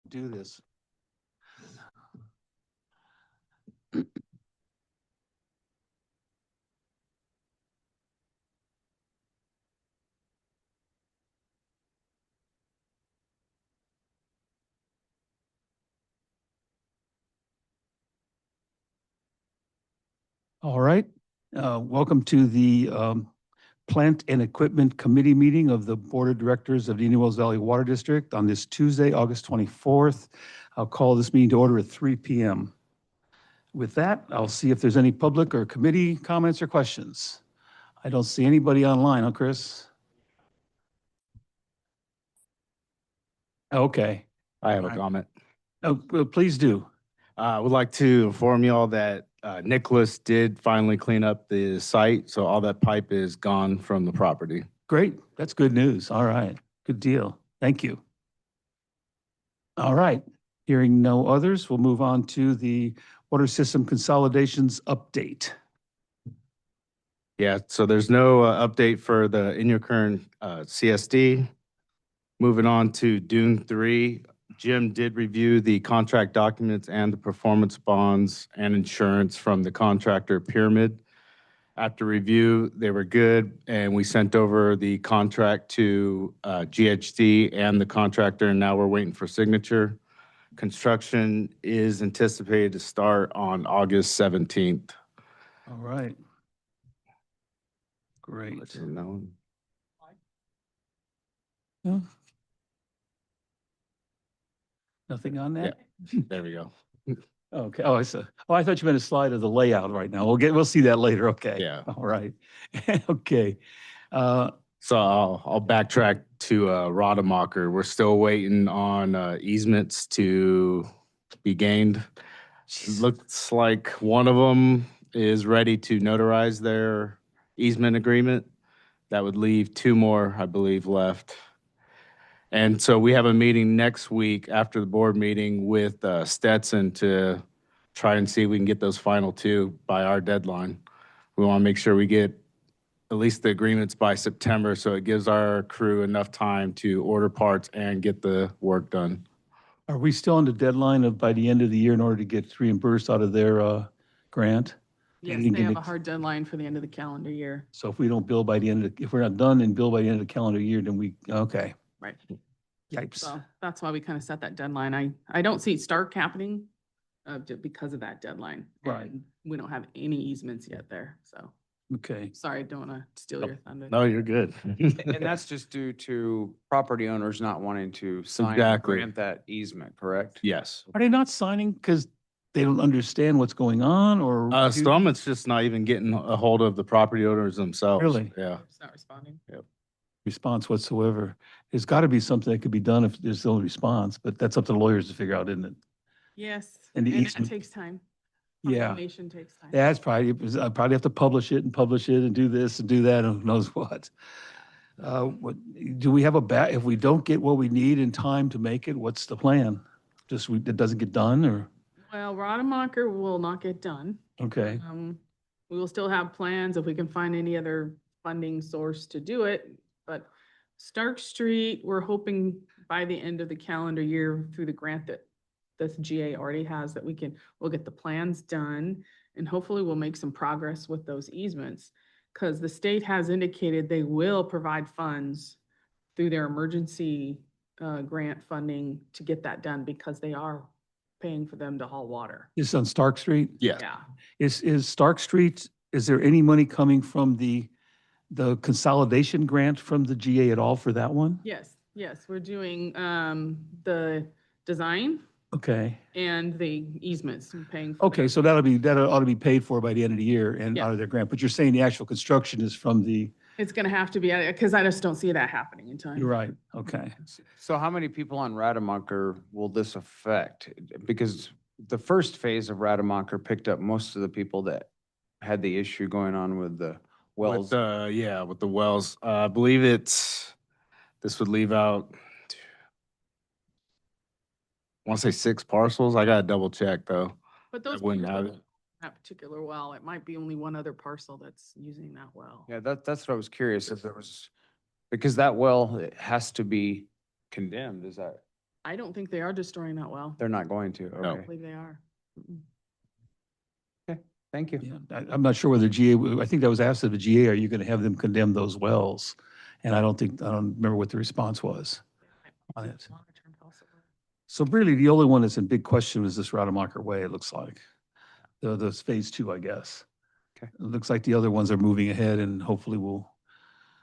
do this. All right. Welcome to the Plant and Equipment Committee meeting of the Board of Directors of the Indian Wells Valley Water District on this Tuesday, August 24th. I'll call this meeting to order at 3 p.m. With that, I'll see if there's any public or committee comments or questions. I don't see anybody online, huh, Chris? Okay. I have a comment. Oh, well, please do. I would like to inform you all that Nicholas did finally clean up the site, so all that pipe is gone from the property. Great. That's good news. All right. Good deal. Thank you. All right. Hearing no others, we'll move on to the water system consolidations update. Yeah, so there's no update for the in your current CSD. Moving on to Dune 3, Jim did review the contract documents and the performance bonds and insurance from the contractor Pyramid. After review, they were good, and we sent over the contract to GHD and the contractor, and now we're waiting for signature. Construction is anticipated to start on August 17th. All right. Great. Let you know. No? Nothing on that? Yeah, there we go. Okay. Oh, I saw. Oh, I thought you meant a slide of the layout right now. We'll see that later. Okay. Yeah. All right. Okay. So I'll backtrack to Rademacher. We're still waiting on easements to be gained. Looks like one of them is ready to notarize their easement agreement. That would leave two more, I believe, left. And so we have a meeting next week after the board meeting with Stetson to try and see if we can get those final two by our deadline. We want to make sure we get at least the agreements by September, so it gives our crew enough time to order parts and get the work done. Are we still on the deadline of by the end of the year in order to get reimbursed out of their grant? Yes, And they have get a ex- hard deadline for the end of the calendar year. So if we don't bill by the end of, if we're not done and bill by the end of the calendar year, then okay. Right. Yipes. So that's why we kind of set that deadline. I don't see Stark happening because of that deadline. Right. And we don't have any easements yet there, so Okay. sorry, don't want to steal your thunder. No, you're good. And that's just due to property owners not wanting to sign and Exactly. grant that easement, correct? Yes. Are they not signing because they don't understand what's going on or? Some it's just not even getting a hold of the property owners themselves. Really? Yeah. It's not responding. Response whatsoever. There's got to be something that could be done if there's no response, but that's up to the lawyers to figure out, isn't it? Yes, And and the it easement- takes time. Yeah. Confirmation takes time. Yeah, it's probably, I probably have to publish it and do this and do that and who knows what. Do we have if we don't get what we need in time to make it, what's the plan? Just, it doesn't get done or? Well, Rademacher will not get done. Okay, We will still have plans if we can find any other funding source to do it. But Stark Street, we're hoping by the end of the calendar year through the grant that this GA already has, that we'll get the plans done and hopefully we'll make some progress with those easements. Because the state has indicated they will provide funds through their emergency grant funding to get that done because they are paying for them to haul water. this is on Stark Street? Yeah. Yeah. Is Stark Street, is there any money coming from the consolidation grant from the GA at all for that one? Yes, we're doing the design Okay, and the easements and paying. for okay, them. so that ought to be paid for by the end of the year and Yeah. out of their grant, but you're saying the actual construction is from the, It's gonna have to be, because I just don't see that happening in time. you're right, okay. So how many people on Rademacher will this affect? Because the first phase of Rademacher picked up most of the people that had the issue going on with the wells. With the wells. I believe this would leave out, I want to say 6 parcels. I got to double check though. But those wouldn't people have don't it. that particular well, it might be only one other parcel that's using that well. Yeah, that's what I was curious if there was, because that well, it has to be condemned, is that? I don't think they are destroying that well. They're not going to, I okay. don't believe they are. Mm-mm. Thank you. Yeah, I'm not sure whether GA, I think that was asked of the GA, are you going to have them condemn those wells? And I don't remember what the response was on it. Longer-term possible. So really, the only one that's in big question is this Rademacher Way, it looks like. The phase 2, I guess. Okay. It looks like the other ones are moving ahead and hopefully will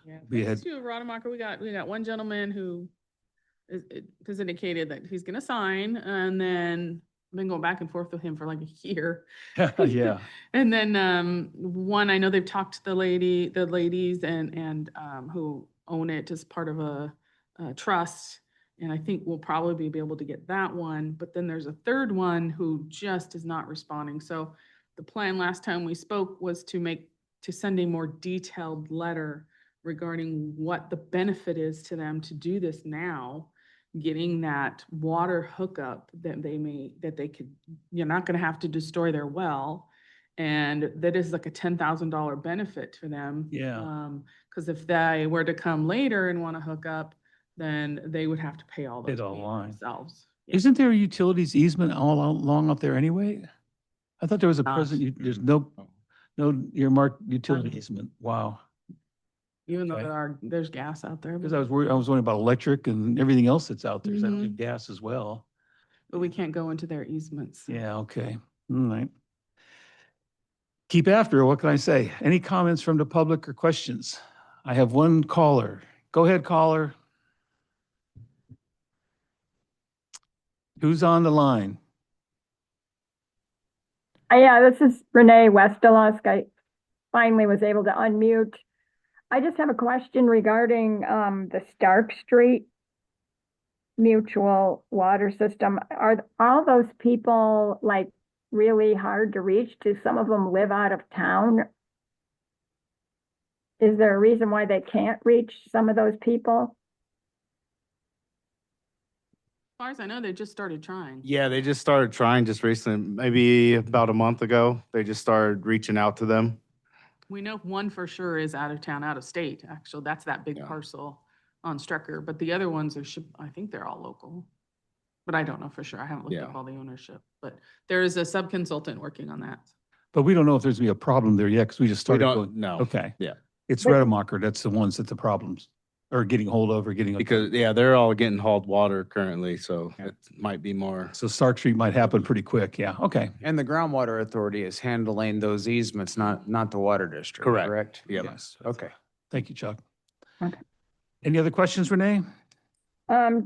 Yeah, be phase ahead. 2 of Rademacher, we got one gentleman who has indicated that he's gonna sign, and then I've been going back and forth with him for like a year. Yeah, And then one, I know they've talked to the ladies and who own it as part of a trust. And I think we'll probably be able to get that one, but then there's a third one who just is not responding. So the plan last time we spoke was to send a more detailed letter regarding what the benefit is to them to do this now, getting that water hookup that they could, you're not gonna have to destroy their well. And that is like a $10,000 benefit to them. yeah. Cause if they were to come later and wanna hook up, then they would have to pay all those It all fees line. themselves. Yeah. Isn't there a utilities easement all along up there anyway? I thought there was a Not. present, there's no earmarked utility easement. Wow. Even though Okay. there's gas out there, Because I was wondering about electric and everything else that's out there. Is that Mhm. gas as well? but we can't go into their easements. Yeah, okay. All right. Keep after her. What can I say? Any comments from the public or questions? I have one caller. Go ahead, caller. Who's on the line? Yeah, this is Renee Westelusk. I finally was able to unmute. I just have a question regarding the Stark Street mutual water system. Are all those people like really hard to reach? Do some of them live out of town? Is there a reason why they can't reach some of those people? As far as I know, they just started trying. Yeah, they just started trying just recently, maybe about a month ago. They just started reaching out to them. We know one for sure is out of town, out of state, actually. That's that big Yeah. parcel on Strecker, but the other ones I think they're all local. But I don't know for sure. I haven't looked up Yeah. all the ownership, but there is a sub-consultant working on that. But we don't know if there's gonna be a problem there yet because we just We started don't going. know. Okay. Yeah. It's But- Rademacher. That's the ones that the problems are getting hold of or getting. Because, yeah, they're all getting hauled water currently, so Yeah. it might be more. So Stark Street might happen pretty quick. Yeah, okay. And the groundwater authority is handling those easements, not the water district, Correct. correct? Yep. Yes, okay. Thank you, Chuck. Okay. Any other questions, Renee?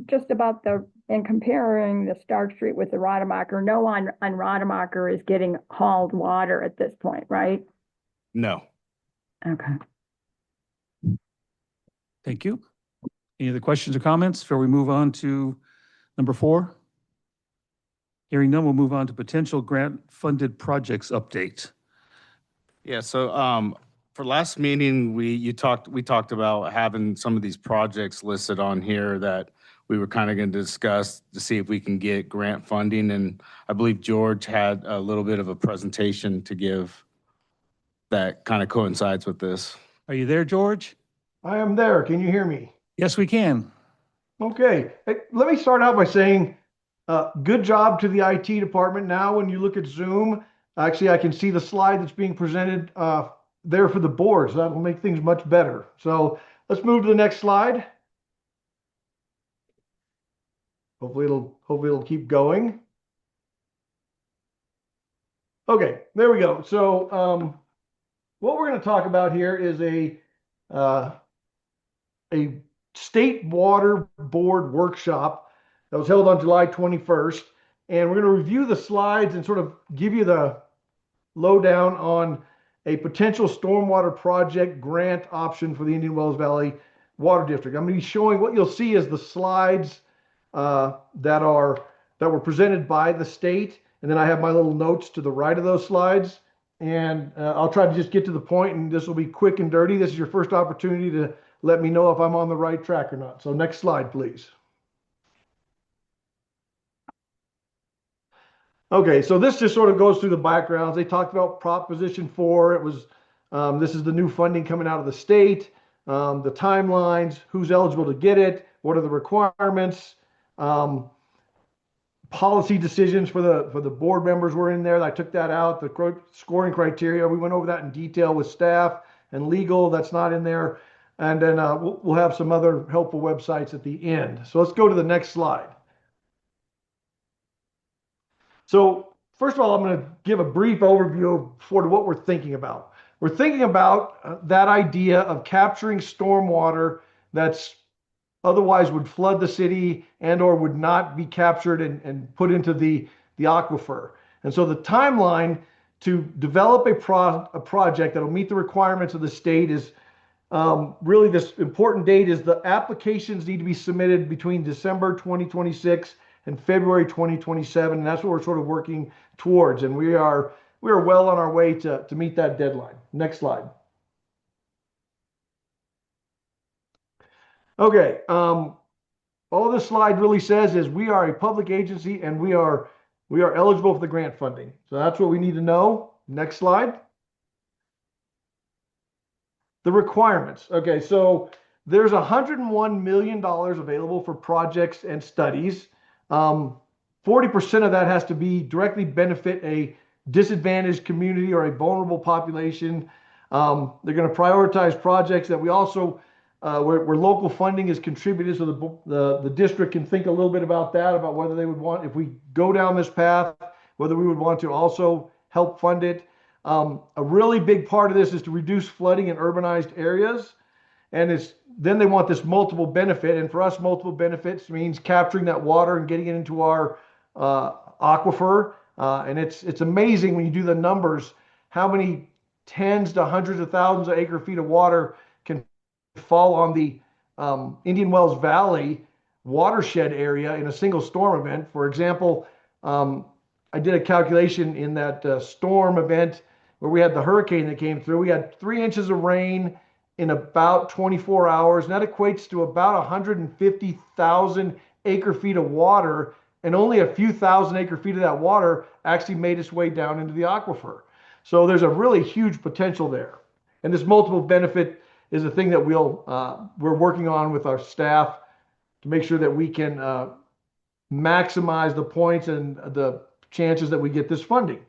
Just about in comparing the Stark Street with the Rademacher, no one on Rademacher is getting hauled water at this point, right? No. Okay. Thank you. Any other questions or comments before we move on to number 4? Hearing none, we'll move on to potential grant-funded projects update. Yeah, so for last meeting, we talked about having some of these projects listed on here that we were kind of going to discuss to see if we can get grant funding. And I believe George had a little bit of a presentation to give that kind of coincides with this. Are you there, George? I am there. Can you hear me? Yes, we can. Okay. Hey, let me start out by saying, good job to the IT department. Now, when you look at Zoom, actually, I can see the slide that's being presented there for the board. So that will make things much better. So let's move to the next slide. Hopefully it'll keep going. Okay, there we go. So what we're going to talk about here is a state water board workshop that was held on July 21st. And we're going to review the slides and sort of give you the lowdown on a potential stormwater project grant option for the Indian Wells Valley Water District. I'm going to be showing what you'll see is the slides that were presented by the state. And then I have my little notes to the right of those slides. And I'll try to just get to the point, and this will be quick and dirty. This is your first opportunity to let me know if I'm on the right track or not. So next slide, please. Okay, so this just sort of goes through the backgrounds. They talked about Proposition 4. It was, this is the new funding coming out of the state, the timelines, who's eligible to get it, what are the requirements. policy decisions for the board members were in there. I took that out. The scoring criteria, we went over that in detail with staff and legal. That's not in there. And then we'll have some other helpful websites at the end. So let's go to the next slide. So first of all, I'm going to give a brief overview of sort of what we're thinking about. We're thinking about that idea of capturing stormwater that's otherwise would flood the city and or would not be captured and put into the aquifer. And so the timeline to develop a project that will meet the requirements of the state is really this important date is the applications need to be submitted between December 2026 and February 2027. And that's what we're sort of working towards. And we are well on our way to meet that deadline. Next slide. Okay. All this slide really says is we are a public agency and we are eligible for the grant funding. So that's what we need to know. Next slide. The requirements. Okay, so there's $101 million available for projects and studies. 40% of that has to be directly benefit a disadvantaged community or a vulnerable population. They're going to prioritize projects that we also where local funding is contributed, so the district can think a little bit about that, about whether they would want, if we go down this path, whether we would want to also help fund it. A really big part of this is to reduce flooding in urbanized areas, and then they want this multiple benefit, and for us, multiple benefits means capturing that water and getting it into our aquifer, and it's amazing when you do the numbers how many tens to hundreds of thousands of acre feet of water can fall on the Indian Wells Valley watershed area in a single storm event. For example, I did a calculation in that storm event where we had the hurricane that came through. We had 3 inches of rain in about 24 hours, and that equates to about 150,000 acre feet of water, and only a few thousand acre feet of that water actually made its way down into the aquifer. So there's a really huge potential there. And this multiple benefit is a thing that we're working on with our staff to make sure that we can maximize the points and the chances that we get this funding.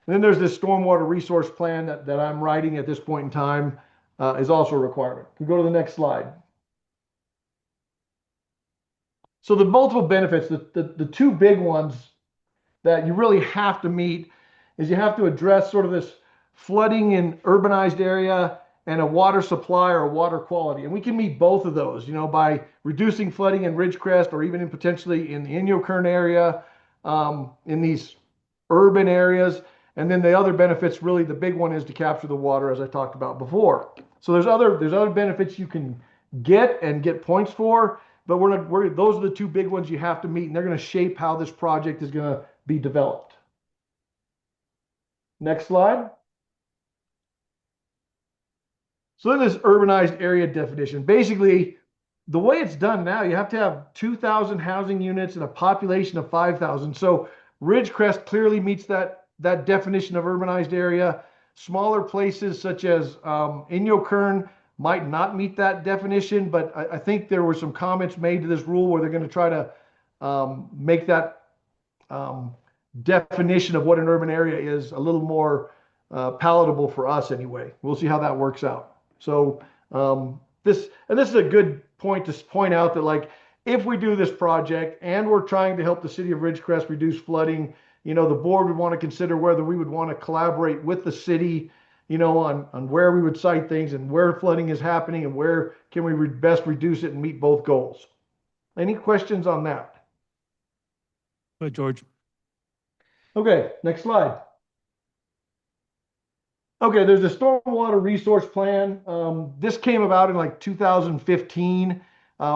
And then there's this stormwater resource plan that I'm writing at this point in time is also a requirement. We go to the next slide. So the multiple benefits, the two big ones that you really have to meet is you have to address sort of this flooding in urbanized area and a water supply or water quality. And we can meet both of those, by reducing flooding in Ridgecrest or even potentially in the Inyokern area, in these urban areas. And then the other benefits, really the big one is to capture the water, as I talked about before. So there's other benefits you can get and get points for, but those are the two big ones you have to meet, and they're going to shape how this project is going to be developed. Next slide. So then this urbanized area definition. Basically, the way it's done now, you have to have 2,000 housing units and a population of 5,000. So Ridgecrest clearly meets that definition of urbanized area. Smaller places such as Inyokern might not meet that definition, but I think there were some comments made to this rule where they're going to try to make that definition of what an urban area is a little more palatable for us anyway. We'll see how that works out. So this is a good point to point out that, like, if we do this project and we're trying to help the city of Ridgecrest reduce flooding, the board would want to consider whether we would want to collaborate with the city, on where we would site things and where flooding is happening and where can we best reduce it and meet both goals. Any questions on that? Go ahead, George. Okay, next slide. Okay, there's a stormwater resource plan. This came about in like 2015.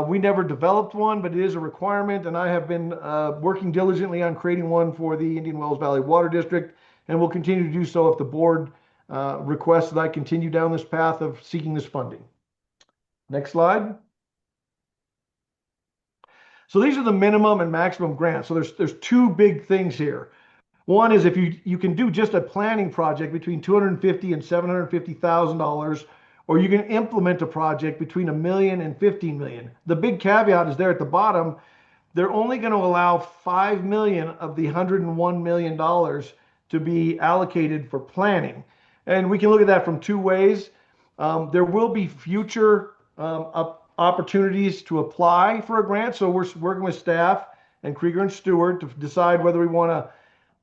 We never developed one, but it is a requirement, and I have been working diligently on creating one for the Indian Wells Valley Water District, and will continue to do so if the board requests that I continue down this path of seeking this funding. Next slide. So these are the minimum and maximum grants. So there's two big things here. One is if you can do just a planning project between $250,000 and $750,000, or you can implement a project between $1 million and $15 million. The big caveat is there at the bottom. they're only going to allow 5 million of the $101 million to be allocated for planning. And we can look at that from two ways. There will be future opportunities to apply for a grant. So we're working with staff and Krieger and Stewart to decide whether we want to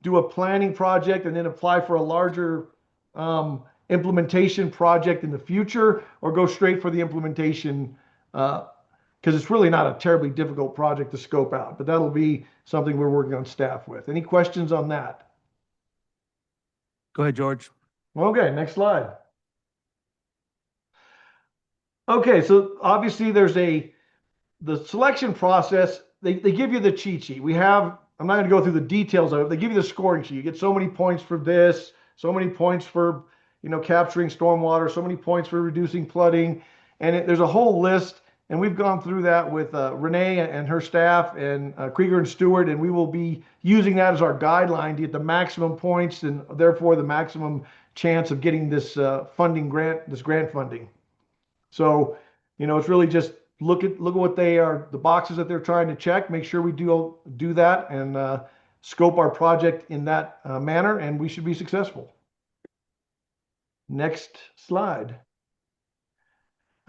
do a planning project and then apply for a larger implementation project in the future, or go straight for the implementation, because it's really not a terribly difficult project to scope out, but that'll be something we're working on staff with. Any questions on that? Go ahead, George. Okay, next slide. Okay, so obviously there's the selection process. They give you the cheat sheet. I'm not going to go through the details of it. They give you the scoring sheet. You get so many points for this, so many points for, capturing stormwater, so many points for reducing flooding. And there's a whole list. And we've gone through that with Renee and her staff and Krieger and Stewart, and we will be using that as our guideline to get the maximum points and therefore the maximum chance of getting this grant funding. So, it's really just look at what the boxes that they're trying to check, make sure we do that and scope our project in that manner, and we should be successful. Next slide.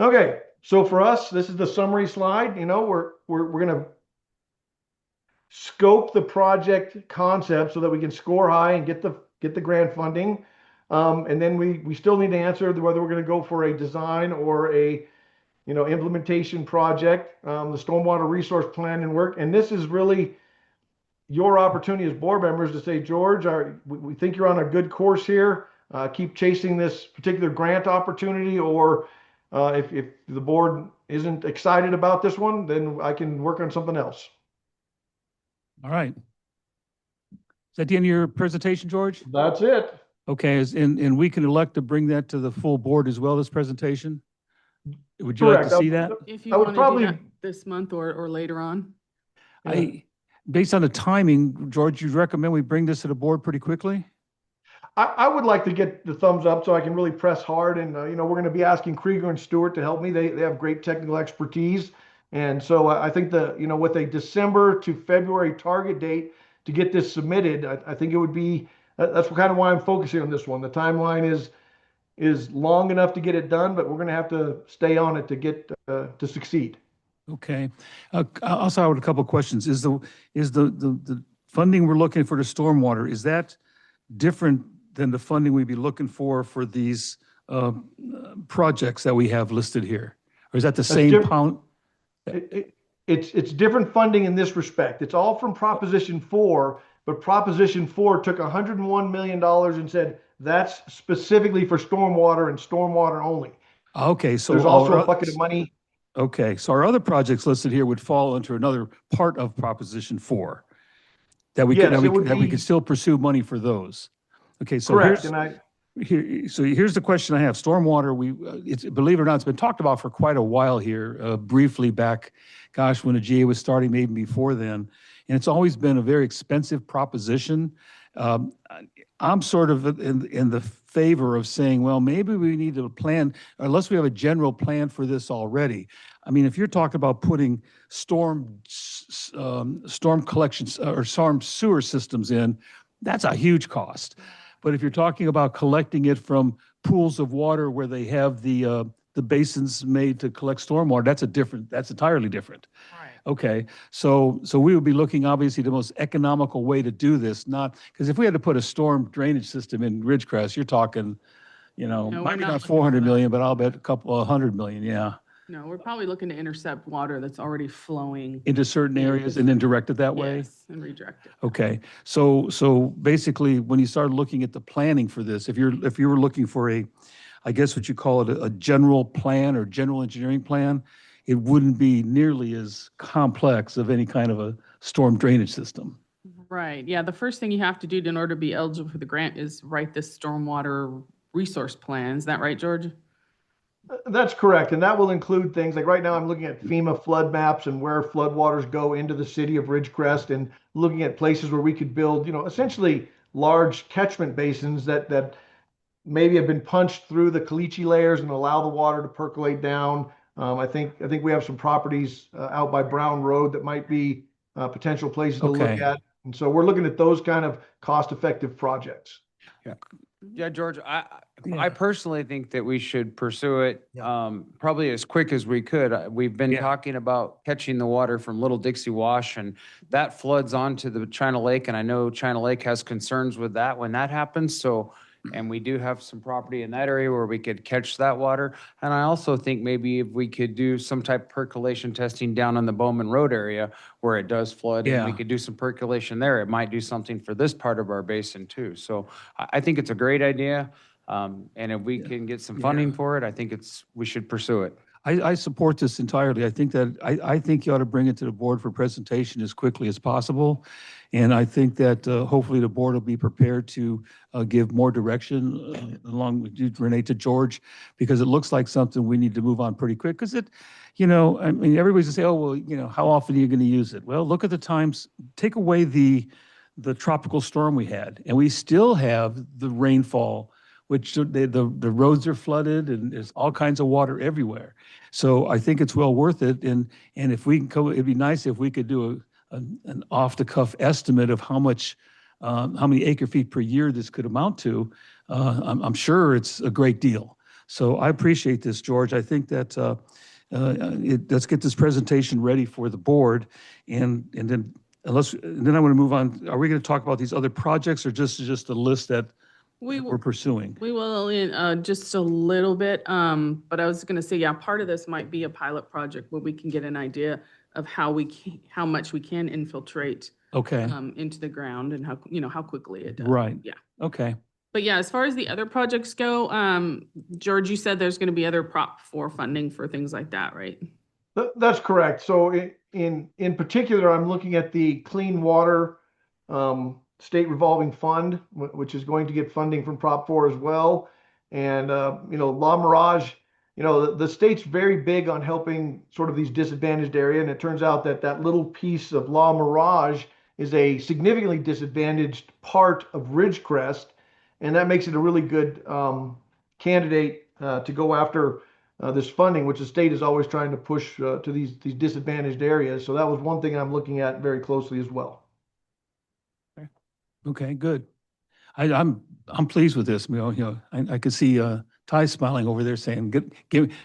Okay, so for us, this is the summary slide. We're going to scope the project concept so that we can score high and get the grant funding. And then we still need to answer whether we're going to go for a design or a implementation project, the stormwater resource plan and work. And this is really your opportunity as board members to say, George, we think you're on a good course here. Keep chasing this particular grant opportunity, or if the board isn't excited about this one, then I can work on something else. All right. Is that the end of your presentation, George? That's it. Okay, and we can elect to bring that to the full board as well, this presentation? Would you like Correct. to see that? If you I would want to probably- do that this month or later on. Based on the timing, George, you'd recommend we bring this to the board pretty quickly? I would like to get the thumbs up so I can really press hard. And, we're going to be asking Krieger and Stewart to help me. They have great technical expertise. And so I think with a December to February target date to get this submitted, I think it would be, that's kind of why I'm focusing on this one. The timeline is long enough to get it done, but we're going to have to stay on it to get to succeed. Okay. Also, I have a couple of questions. Is the funding we're looking for the stormwater, is that different than the funding we'd be looking for these projects that we have listed here? Or is that the same pound? It's different funding in this respect. It's all from Proposition 4, but Proposition 4 took $101 million and said that's specifically for stormwater and stormwater only. Okay, so there's also a bucket of money. Okay, so our other projects listed here would fall into another part of Proposition 4 that we could still pursue money for those. Okay, so correct. here's the question I have. Stormwater, believe it or not, it's been talked about for quite a while here, briefly back, gosh, when the GA was starting, maybe before then. And it's always been a very expensive proposition. I'm sort of in the favor of saying, well, maybe we need to plan, unless we have a general plan for this already. I mean, if you're talking about putting storm collections or storm sewer systems in, that's a huge cost. But if you're talking about collecting it from pools of water where they have the basins made to collect stormwater, that's entirely different. Right. Okay, so we would be looking, obviously, the most economical way to do this, not, because if we had to put a storm drainage system in Ridgecrest, you're talking, No, we're maybe not not looking 400 for million, but I'll bet a couple of 100 million, yeah, No, we're probably looking to intercept water that's already flowing. into certain areas and then direct it that way? Yes, and redirect it. Okay, so basically, when you start looking at the planning for this, if you were looking for I guess what you call it, a general plan or general engineering plan, it wouldn't be nearly as complex of any kind of a storm drainage system. Right, yeah, the first thing you have to do in order to be eligible for the grant is write this stormwater resource plan. Is that right, George? That's correct. And that will include things like right now I'm looking at FEMA flood maps and where floodwaters go into the city of Ridgecrest, and looking at places where we could build, essentially large catchment basins that maybe have been punched through the caliche layers and allow the water to percolate down. I think we have some properties out by Brown Road that might be potential places to look Okay. at. And so we're looking at those kind of cost-effective projects. Yeah, George, Yeah. I personally think that we should pursue it, Yeah. probably as quick as we could. We've been Yeah. talking about catching the water from Little Dixie Wash, and that floods onto the China Lake, and I know China Lake has concerns with that when that happens, so, and we do have some property in that area where we could catch that water. And I also think maybe if we could do some type of percolation testing down on the Bowman Road area where it does flood, and we Yeah. could do some percolation there, it might do something for this part of our basin too. So I think it's a great idea. And if we can get some funding for it, I think we should pursue it. I support this entirely. I think that, I think you ought to bring it to the board for presentation as quickly as possible. And I think that hopefully the board will be prepared to give more direction along with you, Renee, to George, because it looks like something we need to move on pretty quick. Because it, I mean, everybody's gonna say, oh, well, how often are you going to use it? Well, look at the times, take away the tropical storm we had, and we still have the rainfall, which the roads are flooded and there's all kinds of water everywhere. So I think it's well worth it. And if we can go, it'd be nice if we could do an off the cuff estimate of how many acre feet per year this could amount to. I'm sure it's a great deal. So I appreciate this, George. I think that let's get this presentation ready for the board, and then I want to move on. Are we going to talk about these other projects, or just a list that we're pursuing? We will in just a little bit, but I was going to say, yeah, part of this might be a pilot project where we can get an idea of how much we can infiltrate Okay, into the ground and how quickly it does. right. Yeah. Okay. But yeah, as far as the other projects go, George, you said there's going to be other Prop 4 funding for things like that, right? That's correct. So in particular, I'm looking at the Clean Water State Revolving Fund, which is going to get funding from Prop 4 as well. And, La Mirage, the state's very big on helping sort of these disadvantaged area. And it turns out that little piece of La Mirage is a significantly disadvantaged part of Ridgecrest. And that makes it a really good candidate to go after this funding, which the state is always trying to push to these disadvantaged areas. So that was one thing I'm looking at very closely as well. Okay, good. I'm pleased with this. I could see Ty smiling over there saying,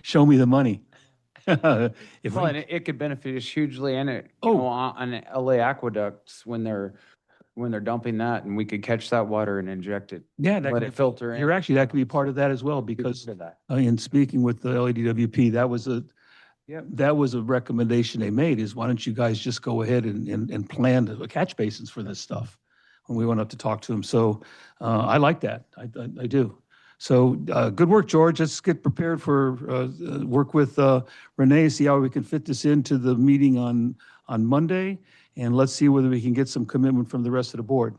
show me the money." If Well, we- and it could benefit us hugely, and Oh. on LA aqueducts when they're dumping that, and we could catch that water and inject it, Yeah, that let could, it filter in. that could be part of that as well, because Consider that. in speaking with the LADWP, that was a recommendation they made, is why don't you guys just go ahead and plan the catch basins for this stuff when we went up to talk to them. So I like that. I do. So good work, George. Let's get prepared for work with Renee, see how we can fit this into the meeting on Monday. And let's see whether we can get some commitment from the rest of the board.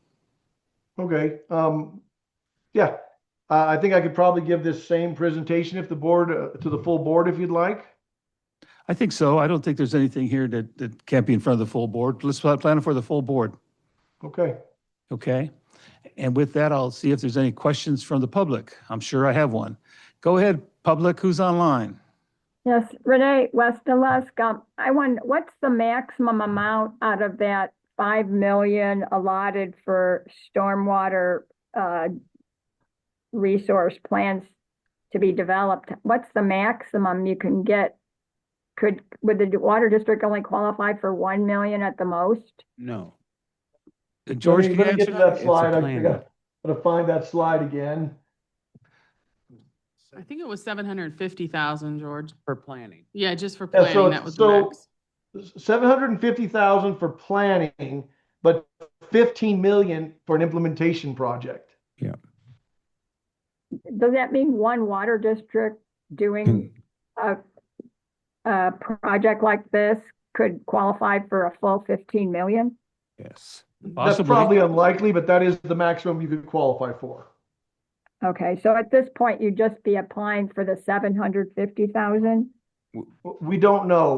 Okay. Yeah. I think I could probably give this same presentation if the board to the full board if you'd like. I think so. I don't think there's anything here that can't be in front of the full board. Let's plan it for the full board. Okay. Okay. And with that, I'll see if there's any questions from the public. I'm sure I have one. Go ahead, public. Who's online? Yes, Renee Westenlusk, I wonder, what's the maximum amount out of that 5 million allotted for stormwater resource plans to be developed? What's the maximum you can get? Would the water district only qualify for 1 million at the most? No. George, can you Let me get answer to that? that slide. plan. I gotta find that slide again. I think it was 750,000, George. For planning. Yeah, just for Yeah, planning, so- that was the so- max. 750,000 for planning, but 15 million for an implementation project. Does that mean one water district doing a project like this could qualify for a full 15 million? Yes. That's Possibly. probably unlikely, but that is the maximum you could qualify for. Okay, so at this point, you'd just be applying for the 750,000? We don't know.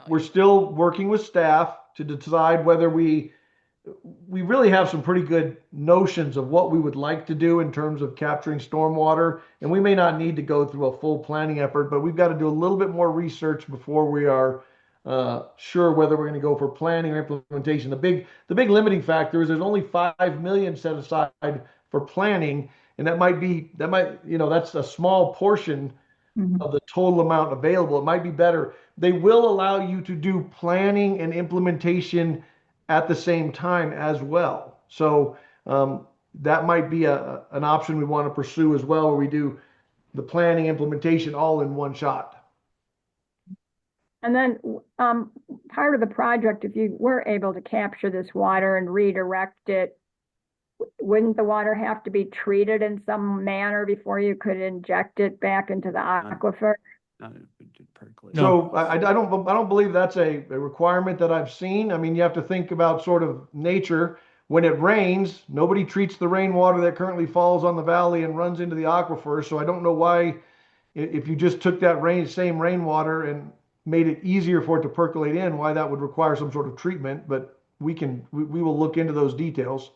We're still working with staff to decide whether we really have some pretty good notions of what we would like to do in terms of capturing stormwater. And we may not need to go through a full planning effort, but we've got to do a little bit more research before we are sure whether we're going to go for planning or implementation. The big limiting factor is there's only 5 million set aside for planning, and that might, that's a small portion Mhm. of the total amount available. It might be better. They will allow you to do planning and implementation at the same time as well. So that might be an option we want to pursue as well, where we do the planning implementation all in one shot. And then, part of the project, if you were able to capture this water and redirect it, wouldn't the water have to be treated in some manner before you could inject it back into the aquifer? Not if it did percolate. So I don't believe that's a requirement that I've seen. I mean, you have to think about sort of nature. When it rains, nobody treats the rainwater that currently falls on the valley and runs into the aquifer. So I don't know why, if you just took that same rainwater and made it easier for it to percolate in, why that would require some sort of treatment. But we will look into those details.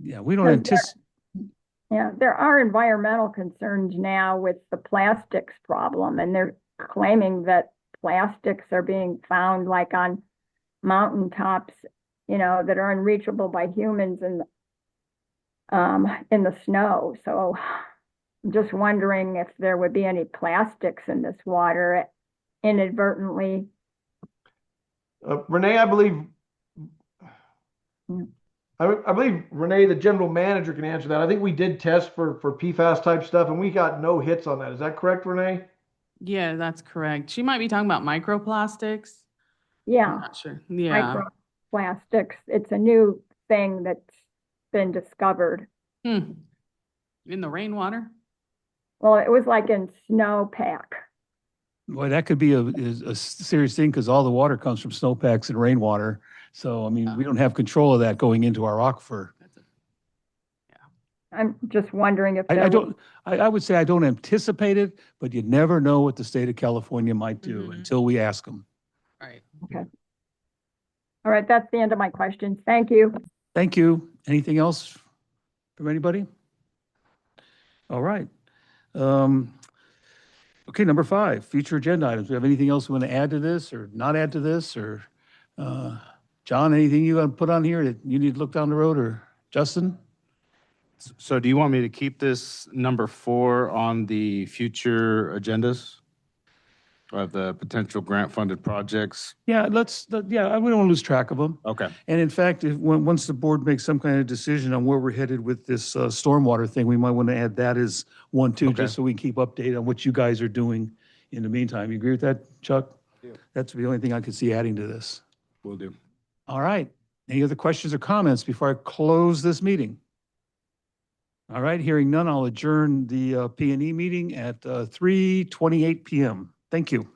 Yeah, we don't Because anticipate. Yeah, there are environmental concerns now with the plastics problem, and they're claiming that plastics are being found like on mountaintops, that are unreachable by humans in the snow. So I'm just wondering if there would be any plastics in this water inadvertently. Renee, I believe. Hmm. I believe Renee, the general manager, can answer that. I think we did test for PFAS type stuff, and we got no hits on that. Is that correct, Renee? Yeah, that's correct. She might be talking about microplastics. I'm Yeah, not sure. Yeah. microplastics. It's a new thing that's been discovered. Hmm. In the rainwater? Well, it was like in snowpack. Boy, that could be a serious thing because all the water comes from snowpacks and rainwater. So, I mean, we don't have control of that going into our aquifer. I'm just wondering if I would say I don't anticipate it, but you never know what the state of California might do Mhm. until we ask them. Right. Okay. All right, that's the end of my questions. Thank you. Thank you. Anything else from anybody? All right. Okay, number 5, future agenda items. Do we have anything else we want to add to this or not add to this? Or John, anything you want to put on here that you need to look down the road, or Justin? So do you want me to keep this number 4 on the future agendas of the potential grant-funded projects? Yeah, we don't want to lose track of them. Okay. And in fact, once the board makes some kind of decision on where we're headed with this stormwater thing, we might want to add that as one too, Okay. just so we can keep updated on what you guys are doing in the meantime. You agree with that, Chuck? Yeah. That's the only thing I could see adding to this. Will do. All right. Any other questions or comments before I close this meeting? All right, hearing none, I'll adjourn the P&E meeting at 3:28 p.m. Thank you.